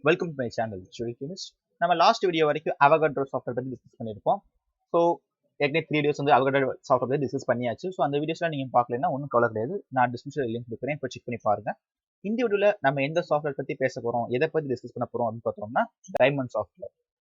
Welcome to my channel, Chiral Chemists. நம்ம last video வரைக்கும் Avogadro software பத்தி discuss பண்ணியிருப்போம். ஸோ ஏற்கனவே 3 வீடியோஸ் வந்து Avogadro சாஃப்ட்வேர் பத்தி டிஸ்கஸ் பண்ணியாச்சு. ஸோ அந்த வீடியோஸ்லாம் நீங்கள் பார்க்கலன்னா ஒன்றும் கவலை கிடையாது. நான் டிஸ்கிரிப்ஷனில் லிங்க் கொடுக்குறேன், இப்போ செக் பண்ணி பாருங்க. இந்த வீடியோவில் நம்ம எந்த சாஃப்ட்வேர் பற்றி பேச போகிறோம், எதை பற்றி டிஸ்கஸ் பண்ண போகிறோம் அப்படின்னு பார்த்தோம்னா டைமண்ட் சாஃப்ட்வேர்.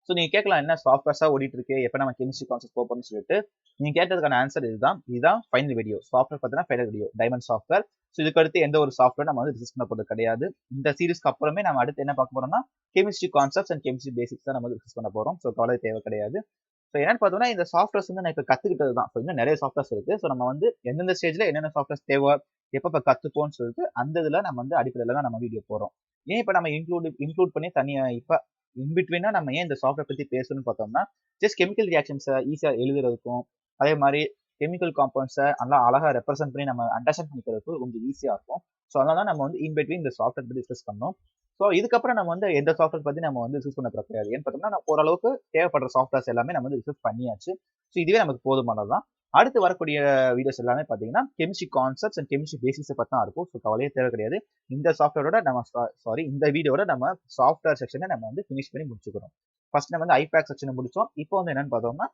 ஸோ நீங்கள் கேட்கலாம், என்ன சாஃப்ட்வேர்ஸாக ஓடிட்டு இருக்கு, எப்போ நம்ம கெமிஸ்ட்ரி கான்செப்ட் போகிறோம்னு சொல்லிட்டு. நீங்கள் கேட்டதுக்கான ஆன்சர் இதுதான் ஃபைனல் வீடியோ. சாஃப்ட்வேர் பார்த்தீங்கன்னா final video diamond software. So இதுக்கு அடுத்து எந்த ஒரு சாஃப்ட்வேர் நம்ம வந்து டிஸ்கஸ் பண்ண போகிறது கிடையாது. இந்த சீரிஸ்க்கு அப்புறமே நம்ம அடுத்து என்ன பார்க்க போறோம்னா chemistry concepts and chemistry basics தான் நம்ம வந்து டிஸ்கஸ் பண்ண போகிறோம். ஸோ கவலை தேவை கிடையாது. ஸோ என்னன்னு பார்த்தோம்னா இந்த சாஃப்ட்வேர்ஸ் வந்து நான் இப்போ கற்றுக்கிட்டது தான். ஸோ இன்னும் நிறைய சாஃப்ட்வேர்ஸ் இருக்குது. ஸோ நம்ம வந்து எந்தெந்த ஸ்டேஜில் என்னென்ன சாஃப்ட்வேர்ஸ் தேவை, எப்போ கற்றுப்போம்னு சொல்லிட்டு அந்த இதில் நம்ம வந்து அடிப்படையில் தான் நம்ம வீடியோ போகிறோம். ஏன் இப்போ நம்ம இன்க்ளூட் பண்ணி தனியாக இப்போ இன்பிட்வீனா நம்ம ஏன் இந்த சாஃப்ட்வேர் பற்றி பேசணும்னு பார்த்தோம்னா, ஜஸ்ட் கெமிக்கல் ரியாக்ஷன்ஸை ஈஸியாக எழுதுறதுக்கும், அதே மாதிரி கெமிக்கல் காம்பவுண்ட்ஸை நல்லா அழகாக ரெப்ரசென்ட் பண்ணி நம்ம அண்டர்ஸ்டாண்ட் பண்ணிக்கிறதுக்கு கொஞ்சம் ஈஸியாக இருக்கும். ஸோ அதனால தான் நம்ம வந்து இன்பிட்வீன் இந்த சாஃப்ட்வேர் பற்றி டிஸ்கஸ் பண்ணோம். ஸோ இதுக்கப்புறம் நம்ம வந்து எந்த சாஃப்ட்வேர் பற்றி நம்ம வந்து டிஸ்கஸ் பண்ண கிடையாது. ஏன்னு பார்த்தோம்னா நம்ம ஓரளவுக்கு தேவைப்படுற சாஃப்ட்வேர்ஸ் எல்லாமே நம்ம வந்து டிஸ்கஸ் பண்ணியாச்சு. ஸோ இதுவே நமக்கு போதுமானது தான். அடுத்து வரக்கூடிய வீடியோஸ் எல்லாமே பார்த்தீங்கன்னா கெமிஸ்ட்ரி கான்செப்ட்ஸ் அண்ட் கெமிஸ்ட்ரி பேசிக்ஸை பற்றி தான் இருக்கும். ஸோ கவலையே தேவை கிடையாது. இந்த சாஃப்ட்வேரோட நம்ம இந்த வீடியோட நம்ம சாஃப்ட்வேர் செக்ஷனை நம்ம வந்து ஃபினிஷ் பண்ணி முடிச்சுக்கிறோம். ஃபர்ஸ்ட் நம்ம வந்து ஐபேக் செக்ஷனை முடிச்சோம். இப்போ வந்து என்னன்னு பார்த்தோம்னா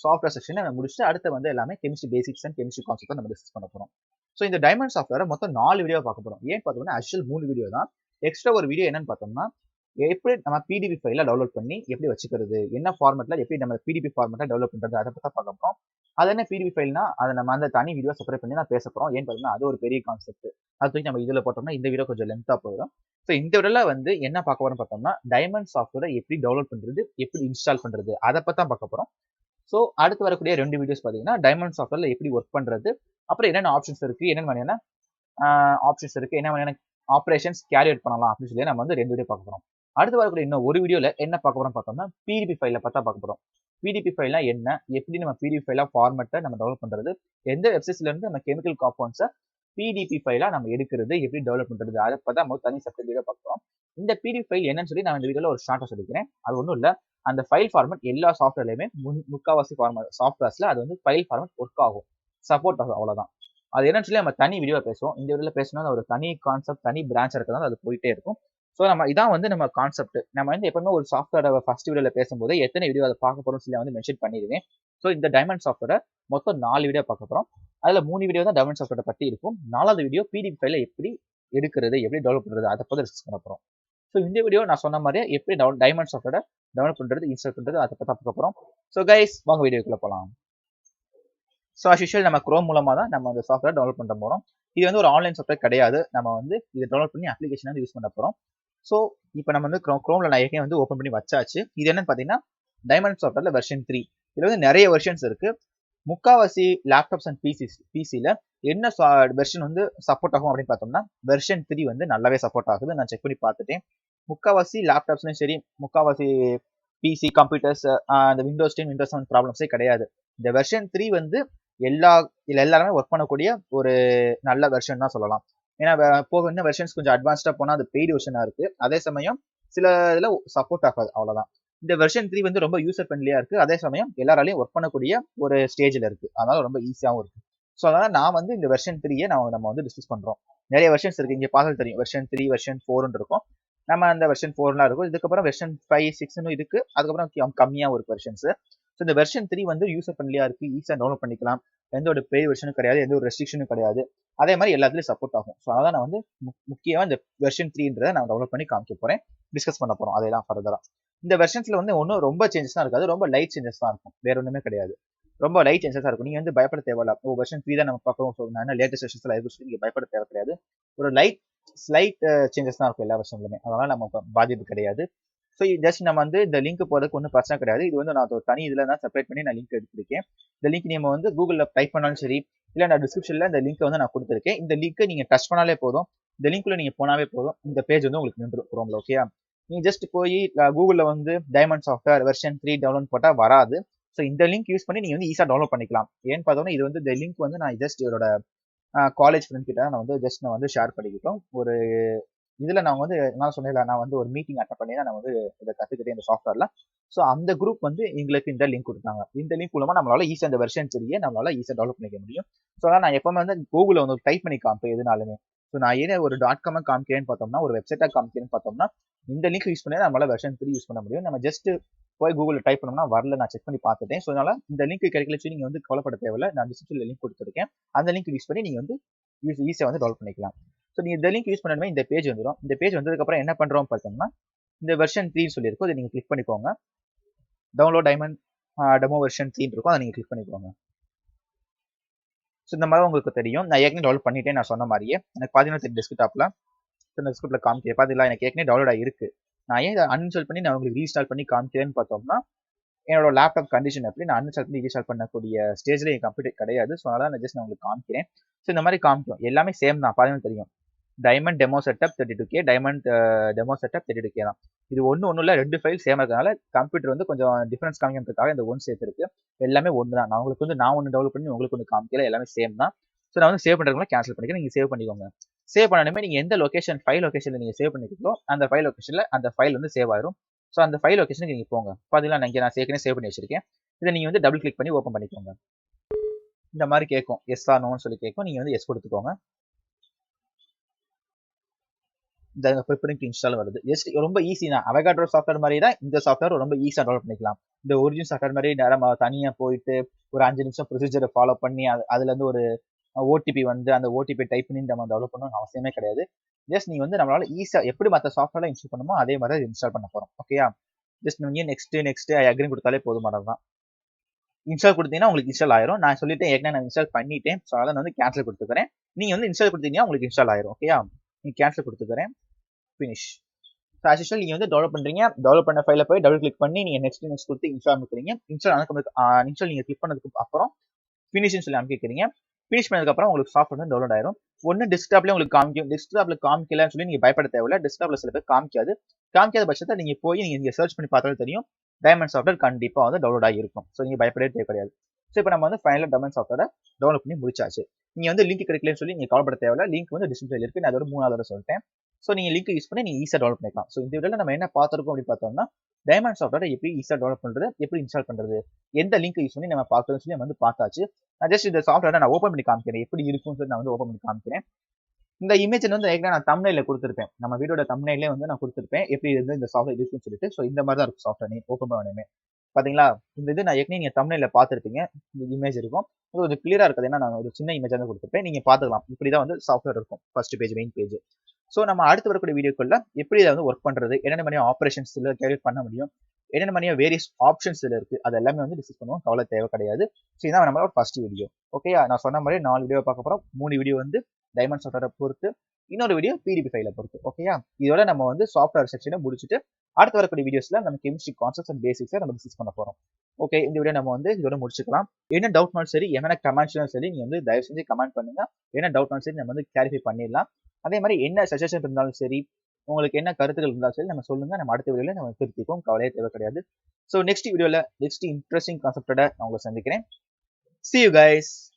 சாஃப்ட்வேர் செக்ஷனை நம்ம முடிச்சுட்டு அடுத்து வந்து எல்லாமே chemistry basics and chemistry concept நம்ம டிஸ்கஸ் பண்ண போகிறோம். ஸோ இந்த டைமண்ட் சாஃப்ட்வேரை மொத்தம் 4 வீடியோ பார்க்க போகிறோம். ஏன் பார்த்தோம்னா ஆக்சுவல் 3 வீடியோ தான். எக்ஸ்ட்ரா ஒரு வீடியோ என்னன்னு பார்த்தோம்னா எப்படி நம்ம பிடிபி ஃபைல டவுன்லோட் பண்ணி எப்படி வச்சுக்கிறது, என்ன ஃபார்மெட்ல எப்படி நம்ம பிடிபி ஃபார்மெட்டை டெவலப் பண்றது, அதை பற்றி பார்க்க போகிறோம். அது என்ன பிடிபி ஃபைல்னா அதை நம்ம அந்த தனி வீடியோ செப்பரேட் பண்ணி நான் பேச போகிறோம். ஏன்னு பார்த்தீங்கன்னா அது ஒரு பெரிய கான்செப்ட். அது தூக்கி நம்ம இதில் போட்டோம்னா இந்த வீடியோ கொஞ்சம் லென்த்தாக போயிடும். ஸோ இந்த வீடியோல வந்து என்ன பார்க்க போறோம்னு பார்த்தோம்னா டைமண்ட் சாஃப்ட்வேரை எப்படி டெவலப் பண்றது, எப்படி இன்ஸ்டால் பண்றது, அதை பற்றி தான் பார்க்க போகிறோம். ஸோ அடுத்து வரக்கூடிய 2 வீடியோஸ் பார்த்தீங்கன்னா டைமண்ட் சாஃப்ட்வேர்ல எப்படி ஒர்க் பண்றது, அப்புறம் என்னென்ன ஆப்ஷன்ஸ் இருக்கு, என்னென்ன மாதிரியான ஆப்ஷன்ஸ் இருக்கு, என்ன மாதிரியான ஆப்ரேஷன்ஸ் கேரி அவுட் பண்ணலாம் அப்படின்னு சொல்லி நம்ம வந்து 2 வீடியோ பார்க்க போகிறோம். அடுத்து வரக்கூடிய இன்னும் ஒரு வீடியோல என்ன பார்க்க போறோம் பார்த்தோம்னா பிடிபி ஃபைல பார்த்தா பார்க்க போறோம். பிடிபி ஃபைல்னா என்ன, எப்படி நம்ம பிடிபி ஃபைலா ஃபார்மெட்டை நம்ம டெவலப் பண்றது, எந்த வெப்சைட்ஸ்ல இருந்து நம்ம கெமிக்கல் காம்பவுண்ட்ஸை பிடிபி ஃபைலா நம்ம எடுக்கிறது, எப்படி டெவலப் பண்றது, அதை பார்த்தா நம்ம தனி செப்பரேட் வீடியோ பார்க்குறோம். இந்த பிடிபி ஃபைல் என்னன்னு சொல்லி நான் இந்த வீடியோல ஒரு ஷார்ட்டா சொல்லிக்கிறேன். அது ஒன்றும் இல்லை, அந்த ஃபைல் ஃபார்மெட் எல்லா சாஃப்ட்வேர்லையுமே முக்காவாசி சாஃப்ட்வேர்ஸ்ல அது வந்து ஃபைல் ஃபார்மெட் ஒர்க் ஆகும், சப்போர்ட் ஆகும், அவ்வளவுதான். அது என்னன்னு சொல்லி நம்ம தனி வீடியோ பேசுவோம். இந்த வீடியோல பேசணும்னா ஒரு தனி கான்செப்ட், தனி பிரான்ச் இருக்கிறதால அது போயிட்டே இருக்கும். ஸோ நம்ம இதான் வந்து நம்ம கான்செப்ட். நம்ம வந்து எப்பவுமே ஒரு சாஃப்ட்வேரை ஃபர்ஸ்ட் வீடியோல பேசும்போது எத்தனை வீடியோ அதை பார்க்க போறோம்னு சொல்லி வந்து மென்ஷன் பண்ணிடுவேன். ஸோ இந்த டைமண்ட் சாஃப்ட்வேரை மொத்தம் 4 வீடியோ பார்க்க போறோம். அதுல 3 வீடியோ தான் டைமண்ட் சாஃப்ட்வேரை பத்தி இருக்கும். 4வது வீடியோ பிடிபி ஃபைல எப்படி எடுக்கிறது, எப்படி டெவலப் பண்றது, அதை பத்தி டிஸ்கஸ் பண்ண போறோம். ஸோ இந்த வீடியோ நான் சொன்ன மாதிரியே எப்படி டைமண்ட் சாஃப்ட்வேரை டெவலப் பண்றது, இன்ஸ்டால் பண்றது, அதை பத்தி பார்க்க போறோம். ஸோ கைஸ் வாங்க வீடியோக்குள்ள போலாம். ஸோ அஸ் யூஷுவல் நம்ம குரோம் மூலமாக தான் நம்ம அந்த சாஃப்ட்வேர் டெவலப் பண்ண போகிறோம். இது வந்து ஒரு ஆன்லைன் சாஃப்ட்வேர் கிடையாது. நம்ம வந்து இதை டெவலப் பண்ணி அப்ளிகேஷன் வந்து யூஸ் பண்ண போகிறோம். ஸோ இப்போ நம்ம வந்து குரோமில் நான் ஏற்கனவே வந்து ஓப்பன் பண்ணி வச்சாச்சு. இது என்னன்னு பார்த்தீங்கன்னா டைமண்ட் சாஃப்ட்வேர்ல வெர்ஷன் 3. இதில் வந்து நிறைய வெர்ஷன்ஸ் இருக்கு. முக்காவாசி லேப்டாப்ஸ் அண்ட் பிசியில் என்ன வெர்ஷன் வந்து சப்போர்ட் ஆகும் அப்படின்னு பார்த்தோம்னா வெர்ஷன் 3 வந்து நல்லாவே சப்போர்ட் ஆகுது. நான் செக் பண்ணி பார்த்துட்டேன். முக்காவாசி லேப்டாப்ஸ்லையும் சரி, முக்காவாசி பிசி கம்ப்யூட்டர்ஸ் அந்த விண்டோஸ் 10 விண்டோஸ் 7 ப்ராப்ளம்ஸே கிடையாது. இந்த வெர்ஷன் 3 வந்து எல்லாருமே ஒர்க் பண்ணக்கூடிய ஒரு நல்ல வெர்ஷன் தான் சொல்லலாம். ஏன்னா போக இன்னும் வெர்ஷன்ஸ் கொஞ்சம் அட்வான்ஸ்டா போனால் அது பெய்டு வெர்ஷனா இருக்கு. அதே சமயம் சில இதில் சப்போர்ட் ஆகாது, அவ்வளவுதான். இந்த வெர்ஷன் 3 வந்து ரொம்ப யூசர் ஃப்ரெண்ட்லியா இருக்கு. அதே சமயம் எல்லாராலையும் ஒர்க் பண்ணக்கூடிய ஒரு ஸ்டேஜில் இருக்கு. அதனால ரொம்ப ஈஸியாகவும் இருக்கு. ஸோ அதனால நான் வந்து இந்த வெர்ஷன் 3 நம்ம வந்து டிஸ்கஸ் பண்றோம். நிறைய வெர்ஷன்ஸ் இருக்கு, இங்க பார்த்தாலும் தெரியும். வெர்ஷன் 3, வெர்ஷன் 4 இருக்கும். நம்ம அந்த வெர்ஷன் 4 இருக்கும். இதுக்கப்புறம் வெர்ஷன் 5, 6 இருக்கு. அதுக்கப்புறம் கம்மியாக ஒரு வெர்ஷன்ஸ். ஸோ இந்த வெர்ஷன் 3 வந்து யூசர் ஃப்ரெண்ட்லியா இருக்கு, ஈஸியாக டவுன்லோட் பண்ணிக்கலாம். எந்த ஒரு பெய்டு வெர்ஷனும் கிடையாது, எந்த ஒரு ரெஸ்ட்ரிக்ஷனும் கிடையாது. அதே மாதிரி எல்லாத்துலயும் சப்போர்ட் ஆகும். ஸோ அதான் நான் வந்து முக்கியமாக இந்த வெர்ஷன் 3 நான் டவுன்லோட் பண்ணி காமிக்க போறேன், டிஸ்கஸ் பண்ண போறோம். அதெல்லாம் ஃபர்தரா இந்த வெர்ஷன்ஸ்ல வந்து ஒன்றும் ரொம்ப சேஞ்சஸ் தான் இருக்காது, ரொம்ப லைட் சேஞ்சஸ் தான் இருக்கும், வேற ஒன்றுமே கிடையாது. ரொம்ப லைட் சேஞ்சஸ் தான் இருக்கும். நீங்க வந்து பயப்பட தேவையில்ல. வெர்ஷன் 3 தான் நம்ம பார்க்குறோம், ஸோ நான் லேட்டஸ்ட் வெர்ஷன்ஸ்ல இருக்கு, நீங்க பயப்பட தேவை கிடையாது. ஒரு ஸ்லைட் சேஞ்சஸ் தான் இருக்கும் எல்லா வெர்ஷன்லுமே. அதனால நம்ம பாதிப்பு கிடையாது. ஸோ ஜஸ்ட் நம்ம வந்து இந்த லிங்க் போறதுக்கு ஒன்றும் பிரச்சனை கிடையாது. இது வந்து நான் ஒரு தனி இதில் தான் செப்பரேட் பண்ணி நான் லிங்க் எடுத்திருக்கேன். இந்த லிங்க் நம்ம வந்து கூகுளில் டைப் பண்ணாலும் சரி, இல்லை நான் டிஸ்கிரிப்ஷனில் இந்த லிங்க் வந்து நான் கொடுத்துருக்கேன். இந்த லிங்க்கை நீங்கள் டச் பண்ணாலே போதும், இந்த லிங்க்ல நீங்கள் போனாவே போதும், இந்த பேஜ் வந்து உங்களுக்கு நின்றுடும் குரோம்ல. ஓகே, நீங்கள் ஜஸ்ட் போய் கூகுளில் வந்து டைமண்ட் சாஃப்ட்வேர் வெர்ஷன் 3 டவுன்லோட் போட்டால் வராது. ஸோ இந்த லிங்க் யூஸ் பண்ணி நீங்கள் வந்து ஈஸியாக டவுன்லோட் பண்ணிக்கலாம். ஏன்னு பார்த்தோம்னா இது வந்து இந்த லிங்க் வந்து நான் ஜஸ்ட் இதோட காலேஜ் ஃப்ரெண்ட் கிட்ட நான் வந்து ஷேர் பண்ணிக்கிட்டோம். ஒரு இதுல நான் வந்து என்ன சொன்னேன், நான் வந்து ஒரு மீட்டிங் அட்டன் பண்ணி தான் நான் வந்து இதை கத்துக்கிட்டேன் இந்த சாஃப்ட்வேர்ல. ஸோ அந்த குரூப் வந்து எங்களுக்கு இந்த லிங்க் கொடுத்தாங்க. இந்த லிங்க் மூலமா நம்மளால ஈஸியாக இந்த வெர்ஷன் 3 நம்மளால ஈஸியாக டெவலப் பண்ணிக்க முடியும். ஸோ அதான் நான் எப்பவுமே வந்து கூகுளில் வந்து டைப் பண்ணி காமிப்பேன் எதுனாலுமே. ஸோ நான் ஏன் ஒரு .com காமிக்கிறேன்னு பார்த்தோம்னா, ஒரு வெப்சைட்டாக காமிக்கிறேன்னு பார்த்தோம்னா, இந்த லிங்க் யூஸ் பண்ணி நம்மளால வெர்ஷன் 3 யூஸ் பண்ண முடியும். நம்ம ஜஸ்ட் போய் கூகுளில் டைப் பண்ணோம்னா வரல, நான் செக் பண்ணி பார்த்துட்டேன். ஸோ அதனால இந்த லிங்க் கிடைக்கலச்சு நீங்கள் வந்து கவலைப்பட தேவையில்ல. நான் டிஸ்கிரிப்ஷனில் லிங்க் கொடுத்துருக்கேன். அந்த லிங்க் யூஸ் பண்ணி நீங்கள் வந்து ஈஸியாக வந்து டெவலப் பண்ணிக்கலாம். ஸோ நீங்கள் இந்த லிங்க் யூஸ் பண்ணணுமே இந்த பேஜ் வந்துடும். இந்த பேஜ் வந்ததுக்கப்புறம் என்ன பண்ணுறோம் பார்த்தோம்னா, இந்த வெர்ஷன் 3 சொல்லியிருக்கோம். அதை நீங்கள் கிளிக் பண்ணிக்கோங்க. டவுன்லோட் டைமண்ட் டெமோ வெர்ஷன் 3 இருக்கும். அதை நீங்கள் கிளிக் பண்ணிக்கோங்க. ஸோ இந்த மாதிரி உங்களுக்கு தெரியும். நான் ஏற்கனவே டெவலப் பண்ணிட்டேன். நான் சொன்ன மாதிரியே எனக்கு பார்த்தீங்கன்னா டெஸ்க்டாப்பில் டெஸ்க்டாப்பில் காமிக்க பார்த்தீங்களா, எனக்கு ஏற்கனவே டவுன்லோட் ஆகிருக்கு. நான் ஏன் அன்இன்ஸ்டால் பண்ணி நான் உங்களுக்கு ரீஇன்ஸ்டால் பண்ணி காமிக்கிறேன்னு பார்த்தோம்னா, என்னோட லேப்டாப் கண்டிஷன் எப்படி நான் அன்இன்ஸ்டால் பண்ணி ரீஇன்ஸ்டால் பண்ணக்கூடிய ஸ்டேஜில் என் கம்ப்யூட்டர் கிடையாது. ஸோ அதனால் நான் ஜஸ்ட் நான் உங்களுக்கு காமிக்கிறேன். ஸோ இந்த மாதிரி காமிக்கும். எல்லாமே சேம் தான். பார்த்தீங்கன்னா தெரியும். Diamond demo setup 32K, diamond demo setup 32K தான். இது ஒன்றும் இல்லை, 2 ஃபைல் சேம் இருக்கிறதுனால கம்ப்யூட்டர் வந்து கொஞ்சம் டிஃபரன்ஸ் காமிக்கிறதுக்காக இந்த ஒன்று சேர்த்துருக்கு. எல்லாமே ஒன்று தான். நான் உங்களுக்கு வந்து நான் ஒன்று டெவலப் பண்ணி உங்களுக்கு ஒன்று காமிக்கல, எல்லாமே சேம் தான். ஸோ நான் வந்து சேவ் பண்ணுறதுக்குள்ள கேன்சல் பண்ணிக்கிறேன். நீங்கள் சேவ் பண்ணிக்கோங்க. சேவ் பண்ணணுமே நீங்கள் எந்த லொகேஷன் ஃபைல் லொகேஷனில் நீங்கள் சேவ் பண்ணிக்கிறீங்களோ அந்த ஃபைல் லொகேஷனில் அந்த ஃபைல் வந்து சேவ் ஆயிரும். ஸோ அந்த ஃபைல் லொகேஷனுக்கு நீங்கள் போங்க. பார்த்தீங்கன்னா நான் ஏற்கனவே சேவ் பண்ணி வச்சிருக்கேன். இதை நீங்கள் வந்து டபுள் கிளிக் பண்ணி ஓப்பன் பண்ணிக்கோங்க. இந்த மாதிரி கேட்கும், எஸ் ஆர் நோன்னு சொல்லி கேட்கும். நீங்கள் வந்து எஸ் கொடுத்துக்கோங்க. இந்த ப்ரிப்பரிங் டு இன்ஸ்டால் வருது. ஜஸ்ட் ரொம்ப ஈஸி தான். அவகாட்ரோ சாஃப்ட்வேர் மாதிரி தான் இந்த சாஃப்ட்வேர் ரொம்ப ஈஸியாக டெவலப் பண்ணிக்கலாம். இந்த ஒரிஜினல் சாஃப்ட்வேர் மாதிரி நேரம் தனியாக போயிட்டு ஒரு 5 நிமிஷம் ப்ரொசீஜரை ஃபாலோ பண்ணி அதுலேருந்து ஒரு ஓடிபி வந்து அந்த ஓடிபி டைப் பண்ணி நம்ம டெவலப் பண்ணணும்னு அவசியமே கிடையாது. ஜஸ்ட் நீங்கள் வந்து நம்மளால ஈஸியாக எப்படி மற்ற சாஃப்ட்வேர்லாம் இன்ஸ்டால் பண்ணுமோ அதே மாதிரி இன்ஸ்டால் பண்ண போகிறோம். ஓகேயா? ஜஸ்ட் நீங்கள் நெக்ஸ்ட் ஐ அக்ரி கொடுத்தாலே போதுமானது தான். இன்ஸ்டால் கொடுத்தீங்கன்னா உங்களுக்கு இன்ஸ்டால் ஆயிரும். நான் சொல்லிட்டேன் ஏற்கனவே நான் இன்ஸ்டால் பண்ணிட்டேன். ஸோ அதனால் நான் வந்து கேன்சல் கொடுத்துக்கிறேன். நீங்கள் வந்து இன்ஸ்டால் கொடுத்தீங்கன்னா உங்களுக்கு இன்ஸ்டால் ஆயிரும். ஓகேயா? நீங்கள் கேன்சல் கொடுத்துக்கிறேன். ஃபினிஷ். ஸோ ஆஸ் யூஷுவல் நீங்கள் வந்து டெவலப் பண்ணுறீங்க. டெவலப் பண்ண ஃபைலை போய் டபுள் கிளிக் பண்ணி நீங்கள் நெக்ஸ்ட் கொடுத்து இன்ஸ்டால் அமைக்கிறீங்க. இன்ஸ்டால் நீங்கள் கிளிக் பண்ணதுக்கு அப்புறம் ஃபினிஷ்னு சொல்லி அமைக்கிறீங்க. ஃபினிஷ் பண்ணதுக்கப்புறம் உங்களுக்கு சாஃப்ட்வேர் வந்து டவுன்லோட் ஆயிரும். ஒன்று டெஸ்க்டாப்லேயே உங்களுக்கு காமிக்கும். டெஸ்க்டாப்பில் காமிக்கலன்னு சொல்லி நீங்கள் பயப்பட தேவையில்ல. டெஸ்க்டாப்பில் சில பேர் காமிக்காத பட்சத்தை நீங்கள் போய் நீங்கள் சர்ச் பண்ணி பார்த்தாலும் தெரியும். டைமண்ட் சாஃப்ட்வேர் கண்டிப்பாக வந்து டவுன்லோட் ஆகிருக்கும். ஸோ நீங்கள் பயப்படவே தேவை கிடையாது. ஸோ இப்போ நம்ம வந்து ஃபைனலாக டைமண்ட் சாஃப்ட்வேரை டெவலப் பண்ணி முடிச்சாச்சு. நீங்கள் வந்து லிங்க் கிடைக்கலன்னு சொல்லி நீங்கள் கவலைப்பட தேவையில்ல. லிங்க் வந்து டிஸ்கிரிப்ஷனில் இருக்குது. நான் அதோட 3வது சொல்லிட்டேன். ஸோ நீங்கள் லிங்க் யூஸ் பண்ணி நீங்கள் ஈஸியாக டெவலப் பண்ணிக்கலாம். ஸோ இந்த வீடியோவில் நம்ம என்ன பார்த்துருக்கோம் அப்படின்னு பார்த்தோம்னா, டைமண்ட் சாஃப்ட்வேரை எப்படி ஈஸியாக டெவலப் பண்ணுறது, எப்படி இன்ஸ்டால் பண்ணுறது, எந்த லிங்க் யூஸ் பண்ணி நம்ம பார்க்கறதுன்னு சொல்லி நம்ம வந்து பார்த்தாச்சு. நான் ஜஸ்ட் இந்த சாஃப்ட்வேரை நான் ஓப்பன் பண்ணி காமிக்கிறேன். எப்படி இருக்கும்னு சொல்லி நான் வந்து ஓப்பன் பண்ணி காமிக்கிறேன். இந்த இமேஜ் வந்து ஏற்கனவே நான் தம்ப்நெயில்ல கொடுத்துருப்பேன். நம்ம வீடியோட தம்ப்நெயிலே வந்து நான் கொடுத்துருப்பேன். எப்படி இருந்து இந்த சாஃப்ட்வேர் இருக்குன்னு சொல்லிட்டு. ஸோ இந்த மாதிரி தான் இருக்கும் சாஃப்ட்வேர் நீ ஓப்பன் பண்ணணுமே. பார்த்தீங்களா? இந்த இது நான் ஏற்கனவே நீங்கள் தம்ப்நெயில்ல பார்த்துருப்பீங்க. இந்த இமேஜ் இருக்கும். அது கொஞ்சம் கிளியராக இருக்குது. ஏன்னா நான் ஒரு சின்ன இமேஜாக தான் கொடுத்துருப்பேன். நீங்கள் பார்த்துக்கலாம். இப்படி தான் வந்து சாஃப்ட்வேர் இருக்கும். First page, main page. So நம்ம அடுத்து வரக்கூடிய வீடியோக்குள்ள எப்படி இதை வந்து ஒர்க் பண்ணுறது, என்னென்ன மாதிரியான ஆப்ரேஷன்ஸ் இதில் கேரி பண்ண முடியும், என்னென்ன மாதிரியான வேரியஸ் ஆப்ஷன்ஸ் இதில் இருக்குது, அது எல்லாமே வந்து டிஸ்கஸ் பண்ணுவோம். கவலை தேவை கிடையாது. ஸோ இதான் நம்மளோட ஃபர்ஸ்ட் வீடியோ. ஓகே, நான் சொன்ன மாதிரி 4 வீடியோ பார்க்க போகிறோம். 3 வீடியோ வந்து டைமண்ட் சாஃப்ட்வேரை பொறுத்து, இன்னொரு வீடியோ பிடிபி ஃபைலை பொறுத்து. ஓகேயா? இதோட நம்ம வந்து சாஃப்ட்வேர் செக்ஷனை முடிச்சுட்டு அடுத்து வரக்கூடிய வீடியோஸ்ல நம்ம கெமிஸ்ட்ரி கான்செப்ட்ஸ் அண்ட் பேசிக்ஸை நம்ம டிஸ்கஸ் பண்ண போகிறோம். ஓகே, இந்த வீடியோ நம்ம வந்து இதோட முடிச்சுக்கலாம். என்ன டவுட்னாலும் சரி, என்ன கமெண்ட்ஸ்னாலும் சரி, நீங்கள் வந்து தயவு செஞ்சு கமெண்ட் பண்ணுங்க. என்ன டவுட்னாலும் சரி நம்ம வந்து கிளாரிஃபை பண்ணிடலாம். அதே மாதிரி என்ன சஜஷன் இருந்தாலும் சரி, உங்களுக்கு என்ன கருத்துக்கள் இருந்தாலும் சரி நம்ம சொல்லுங்க. நம்ம அடுத்த வீடியோல நம்ம திருத்திப்போம். கவலையே தேவை கிடையாது. ஸோ நெக்ஸ்ட் வீடியோல நெக்ஸ்ட் இன்ட்ரெஸ்டிங் கான்செப்டோட நான் உங்களை சந்திக்கிறேன். See you guys.